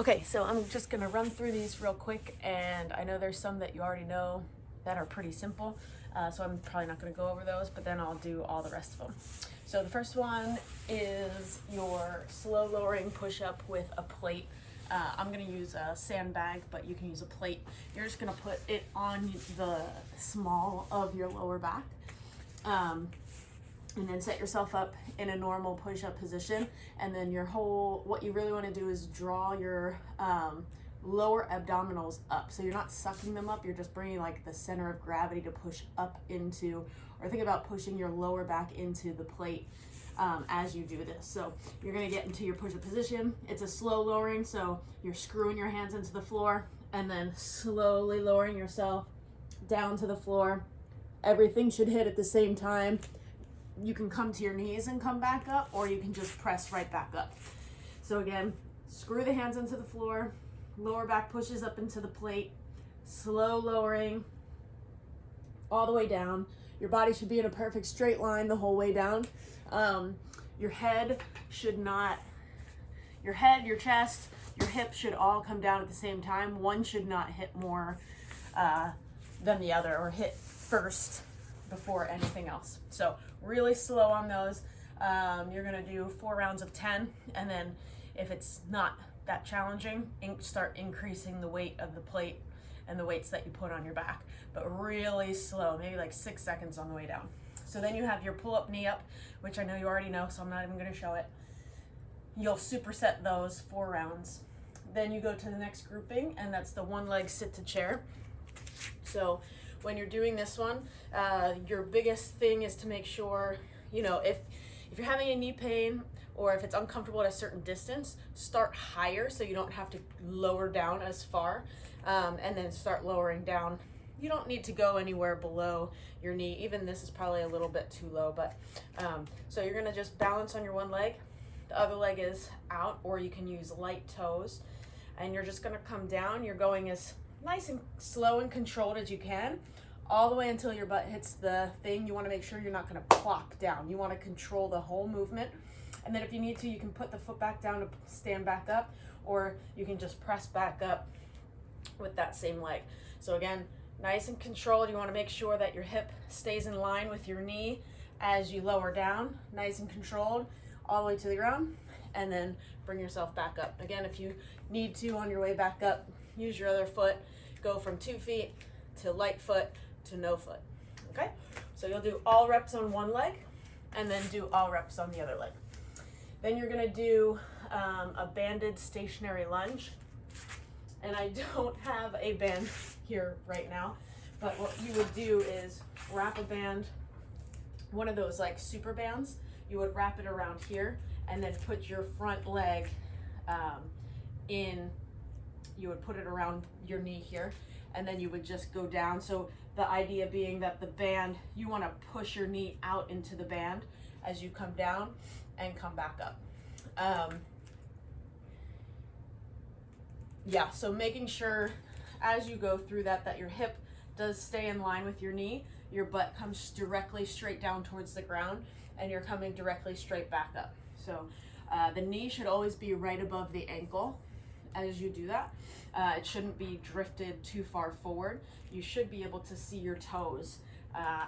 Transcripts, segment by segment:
Okay, so I'm just gonna run through these real quick, and I know there's some that you already know that are pretty simple, so I'm probably not gonna go over those, but then I'll do all the rest of them. So the first one is your slow lowering push-up with a plate. I'm gonna use a sandbag, but you can use a plate. You're just gonna put it on the small of your lower back. And then set yourself up in a normal push-up position, and then what you really want to do is draw your lower abdominals up. So you're not sucking them up, you're just bringing like the center of gravity to push up into, or think about pushing your lower back into the plate as you do this. So you're going to get into your push-up position. It's a slow lowering, so you're screwing your hands into the floor and then slowly lowering yourself down to the floor. Everything should hit at the same time. You can come to your knees and come back up, or you can just press right back up. So again, screw the hands into the floor, lower back pushes up into the plate, slow lowering all the way down. Your body should be in a perfect straight line the whole way down. Your head, your chest, your hips should all come down at the same time. One should not hit more than the other, or hit first before anything else. So really slow on those. You're gonna do 4 rounds of 10, and then if it's not that challenging, start increasing the weight of the plate and the weights that you put on your back, but really slow, maybe like 6 seconds on the way down. So then you have your pull-up knee up, which I know you already know, so I'm not even gonna show it. You'll superset those 4 rounds. Then you go to the next grouping, and that's the one leg sit to chair. So when you're doing this one, your biggest thing is to make sure, if you're having a knee pain or if it's uncomfortable at a certain distance, start higher so you don't have to lower down as far, and then start lowering down. You don't need to go anywhere below your knee. Even this is probably a little bit too low, but so you're gonna just balance on your one leg. The other leg is out, or you can use light toes, and you're just gonna come down. You're going as nice and slow and controlled as you can, all the way until your butt hits the thing. You want to make sure you're not going to plop down. You want to control the whole movement, and then if you need to, you can put the foot back down to stand back up, or you can just press back up with that same leg. So again, nice and controlled. You want to make sure that your hip stays in line with your knee as you lower down, nice and controlled all the way to the ground, and then bring yourself back up. Again, if you need to, on your way back up, use your other foot. Go from 2 feet to light foot to no foot. Okay? So you'll do all reps on one leg, and then do all reps on the other leg. Then you're gonna do a banded stationary lunge. And I don't have a band here right now, but what you would do is wrap a band, one of those like super bands. You would wrap it around here, and then put your front leg you would put it around your knee here, and then you would just go down. So the idea being that the band, you want to push your knee out into the band as you come down and come back up. So making sure as you go through that your hip does stay in line with your knee, your butt comes directly straight down towards the ground, and you're coming directly straight back up. So the knee should always be right above the ankle as you do that. It shouldn't be drifted too far forward. You should be able to see your toes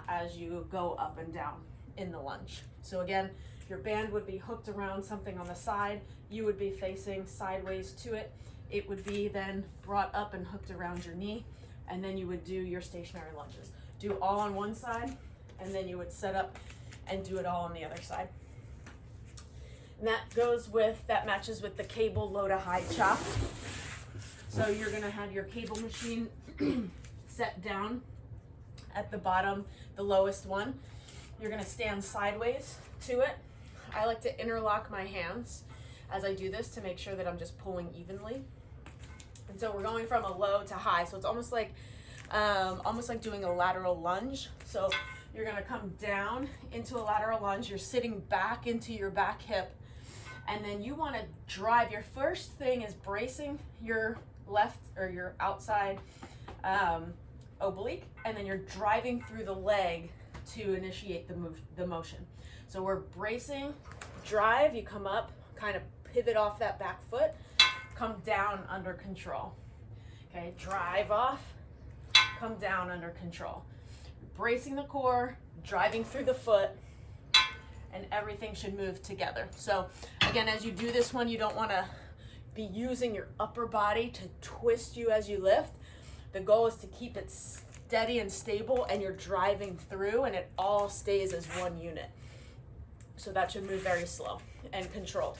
as you go up and down in the lunge. So again, your band would be hooked around something on the side. You would be facing sideways to it. It would be then brought up and hooked around your knee, and then you would do your stationary lunges. Do all on one side, and then you would set up and do it all on the other side. And that matches with the cable low to high chop. So you're gonna have your cable machine set down at the bottom, the lowest one. You're gonna stand sideways to it. I like to interlock my hands as I do this to make sure that I'm just pulling evenly. And so we're going from a low to high. So it's almost like doing a lateral lunge. So you're gonna come down into a lateral lunge. You're sitting back into your back hip, and then you want to drive. Your first thing is bracing your left or your outside oblique, and then you're driving through the leg to initiate the motion. So we're bracing, drive, you come up, kind of pivot off that back foot, come down under control. Okay, drive off, come down under control. Bracing the core, driving through the foot, and everything should move together. So again, as you do this one, you don't want to be using your upper body to twist you as you lift. The goal is to keep it steady and stable, and you're driving through, and it all stays as one unit. So that should move very slow and controlled.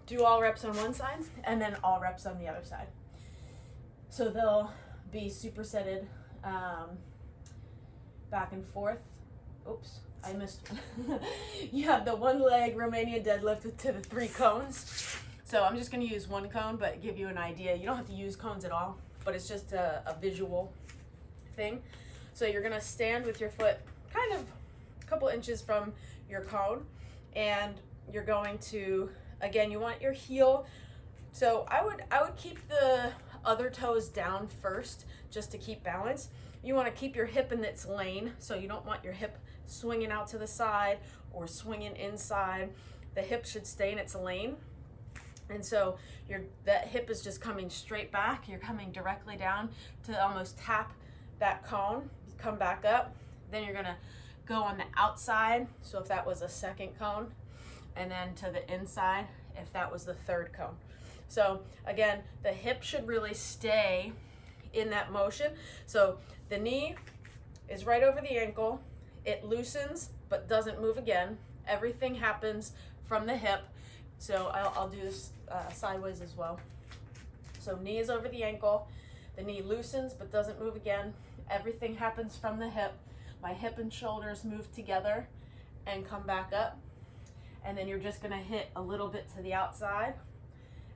Do all reps on one side and then all reps on the other side. So they'll be supersetted back and forth. Oops, I missed one. You have the one leg Romanian deadlift to the 3 cones. So I'm just going to use one cone, but give you an idea. You don't have to use cones at all, but it's just a visual thing. So you're going to stand with your foot kind of a couple inches from your cone, and you're going to, again, you want your heel. So I would keep the other toes down first just to keep balance. You want to keep your hip in its lane, so you don't want your hip swinging out to the side or swinging inside. The hip should stay in its lane. And so that hip is just coming straight back. You're coming directly down to almost tap that cone. You come back up. Then you're going to go on the outside. So if that was a second cone, and then to the inside if that was the third cone. So again, the hip should really stay in that motion. So the knee is right over the ankle. It loosens but doesn't move again. Everything happens from the hip. So I'll do this sideways as well. So knee is over the ankle. The knee loosens but doesn't move again. Everything happens from the hip. My hip and shoulders move together and come back up. And then you're just gonna hit a little bit to the outside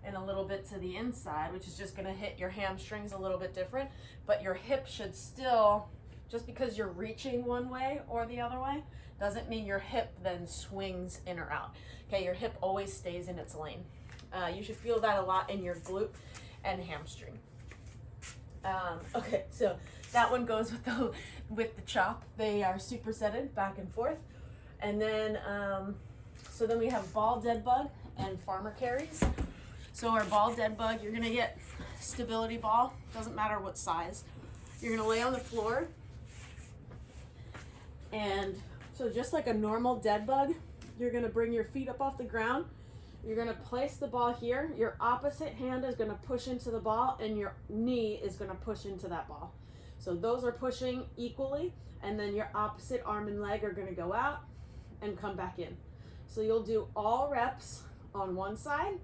and a little bit to the inside, which is just gonna hit your hamstrings a little bit different. But your hip should still, just because you're reaching one way or the other way, doesn't mean your hip then swings in or out. Okay, your hip always stays in its lane. You should feel that a lot in your glute and hamstring. Okay, so that one goes with the chop. They are supersetted back and forth. And then, so then we have ball dead bug and farmer carries. So our ball dead bug, you're gonna get stability ball, doesn't matter what size. You're gonna lay on the floor, and so just like a normal dead bug, you're gonna bring your feet up off the ground. You're gonna place the ball here. Your opposite hand is gonna push into the ball, and your knee is gonna push into that ball. So those are pushing equally, and then your opposite arm and leg are gonna go out and come back in. So you'll do all reps on one side,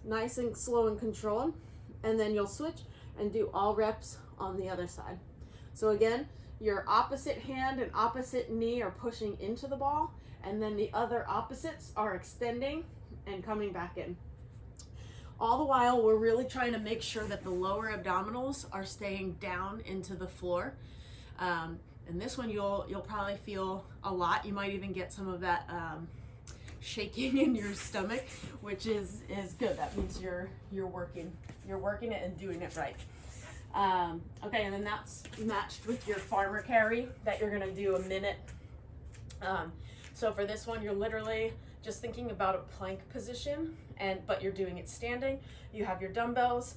nice and slow and controlled, and then you'll switch and do all reps on the other side. So again, your opposite hand and opposite knee are pushing into the ball, and then the other opposites are extending and coming back in. All the while, we're really trying to make sure that the lower abdominals are staying down into the floor. And this one you'll probably feel a lot. You might even get some of that shaking in your stomach, which is good. That means you're working it and doing it right. Okay, and then that's matched with your farmer carry that you're gonna do a minute. So for this one, you're literally just thinking about a plank position, but you're doing it standing. You have your dumbbells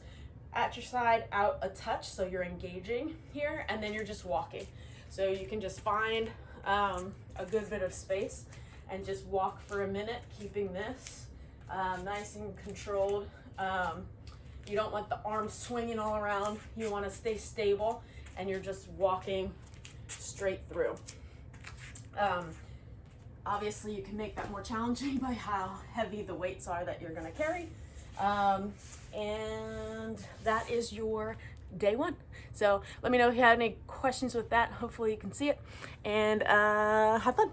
at your side, out a touch, so you're engaging here, and then you're just walking. So you can just find a good bit of space and just walk for a minute, keeping this nice and controlled. You don't want the arms swinging all around. You want to stay stable, and you're just walking straight through. Obviously, you can make that more challenging by how heavy the weights are that you're going to carry. And that is your day one. So let me know if you have any questions with that. Hopefully you can see it, and have fun.